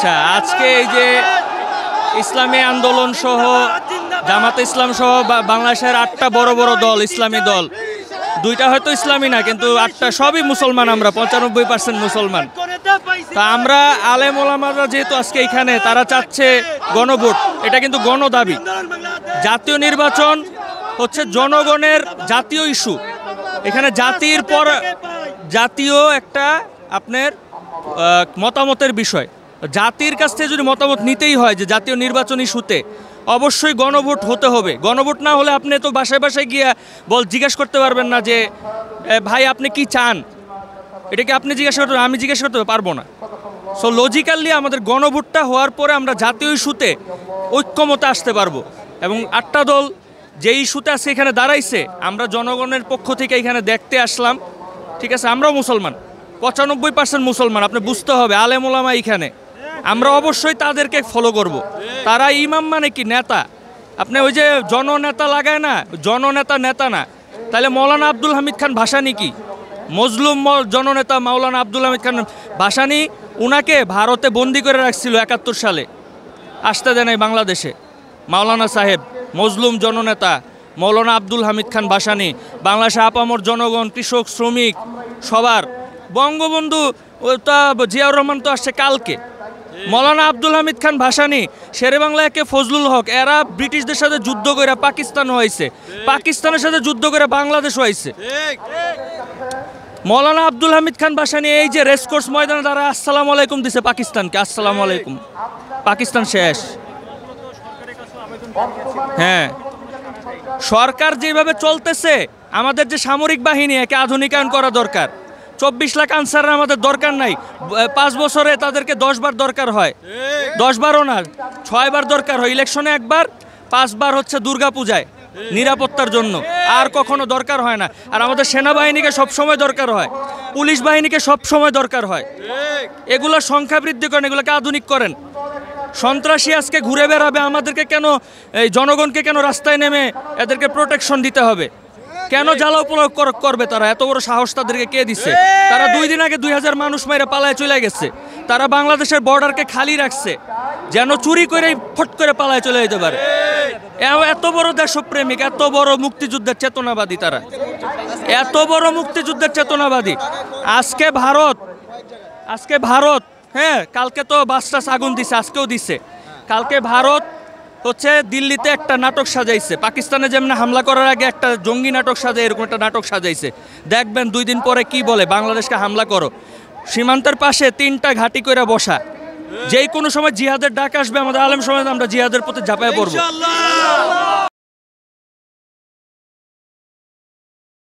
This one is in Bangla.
আচ্ছা, আজকে এই যে ইসলামী আন্দোলন সহ জামাতে ইসলাম সহ বাংলাদেশের 8টা বড় বড় দল, ইসলামী দল, 2টা হয়তো ইসলামী না, কিন্তু 8টা সবই মুসলমান। আমরা 95% মুসলমান। তা আমরা আলেম ওলামারা যেহেতু আজকে এখানে, তারা চাচ্ছে গণভোট। এটা কিন্তু গণদাবি। জাতীয় নির্বাচন হচ্ছে জনগণের জাতীয় ইস্যু। এখানে জাতির পর জাতীয় একটা আপনার মতামতের বিষয়। জাতির কাছ থেকে যদি মতামত নিতেই হয় যে জাতীয় নির্বাচন ইস্যুতে, অবশ্যই গণভোট হতে হবে। গণভোট না হলে আপনি তো বাসায় বাসায় গিয়া জিজ্ঞেস করতে পারবেন না যে ভাই আপনি কি চান, এটাকে আপনি জিজ্ঞাসা করতে, আমি জিজ্ঞাসা করতে পারবো না। সো লজিক্যালি আমাদের গণভোটটা হওয়ার পরে আমরা জাতীয় ইস্যুতে ঐক্যমতে আসতে পারবো। এবং 8টা দল যে ইস্যুতে আজকে এখানে দাঁড়াইছে, আমরা জনগণের পক্ষ থেকে এখানে দেখতে আসলাম। ঠিক আছে, আমরাও মুসলমান, 95% মুসলমান। আপনি বুঝতে হবে আলেম ওলামা এখানে, আমরা অবশ্যই তাদেরকে ফলো করব। তারা ইমাম মানে কি নেতা? আপনি ওই যে জননেতা লাগায় না, জননেতা নেতা না। তাহলে মৌলানা আব্দুল হামিদ খান ভাসানী কি? মজলুম জননেতা মৌলানা আব্দুল হামিদ খান ভাসানী, উনাকে ভারতে বন্দি করে রাখছিল 71 সালে, আসতে দেয় নাই বাংলাদেশে। মাওলানা সাহেব মজলুম জননেতা মৌলানা আব্দুল হামিদ খান ভাসানী, বাংলাদেশে আপামর জনগণ, কৃষক, শ্রমিক সবার বঙ্গবন্ধু জিয়াউর রহমান তো আসছে কালকে। মৌলানা আব্দুল হামিদ খান ভাসানী, শেরে বাংলা একে ফজলুল হক, এরা ব্রিটিশদের সাথে যুদ্ধ করে পাকিস্তান হয়েছে, পাকিস্তানের সাথে যুদ্ধ করে বাংলাদেশ হয়েছে। মৌলানা আব্দুল হামিদ খান ভাসানী এই যে রেসকোর্স ময়দানে তারা আসসালামু আলাইকুম দিছে পাকিস্তানকে, আসসালামু আলাইকুম, পাকিস্তান শেষ। হ্যাঁ, সরকার যেভাবে চলতেছে, আমাদের যে সামরিক বাহিনী, একে আধুনিকায়ন করা দরকার। 24 লাখ আনসার আমাদের দরকার নাই। 5 বছরে তাদেরকে 10 বার দরকার হয়, 10 বারও না, 6 বার দরকার হয়। ইলেকশনে একবার, 5 বার হচ্ছে দুর্গা পূজায় নিরাপত্তার জন্য, আর কখনো দরকার হয় না। আর আমাদের সেনাবাহিনীকে সবসময় দরকার হয়, পুলিশ বাহিনীকে সবসময় দরকার হয়। এগুলোর সংখ্যা বৃদ্ধি করেন, এগুলোকে আধুনিক করেন। সন্ত্রাসী আজকে ঘুরে বেড়াবে, আমাদেরকে কেন, এই জনগণকে কেন রাস্তায় নেমে এদেরকে প্রোটেকশন দিতে হবে? কেন জ্বালাও পোড়াও করবে তারা? এত বড় সাহস তাদেরকে কে দিচ্ছে? তারা 2 দিন আগে 2000 মানুষ মাইরা পালায় চলে গেছে। তারা বাংলাদেশের বর্ডারকে খালি রাখছে যেন চুরি করে ফট করে পালায় চলে যেতে পারে। এত বড় দেশপ্রেমিক, এত বড় মুক্তিযুদ্ধের চেতনাবাদী তারা, এত বড় মুক্তিযুদ্ধের চেতনাবাদী। আজকে ভারত, হ্যাঁ, কালকে তো বাসটাস আগুন দিছে, আজকেও দিছে। কালকে ভারত হচ্ছে দিল্লিতে একটা নাটক সাজাইছে, পাকিস্তানে যেমন হামলা করার আগে একটা জঙ্গি নাটক সাজায়, এরকম একটা নাটক সাজাইছে। দেখবেন 2 দিন পরে কি বলে, বাংলাদেশকে হামলা করো। সীমান্তের পাশে 3টা ঘাঁটি করে বসা, যেই কোনো সময় জিহাদের ডাক আসবে, আমাদের আলেম সমাজ আমরা জিহাদের প্রতি ঝাঁপায় পড়বো।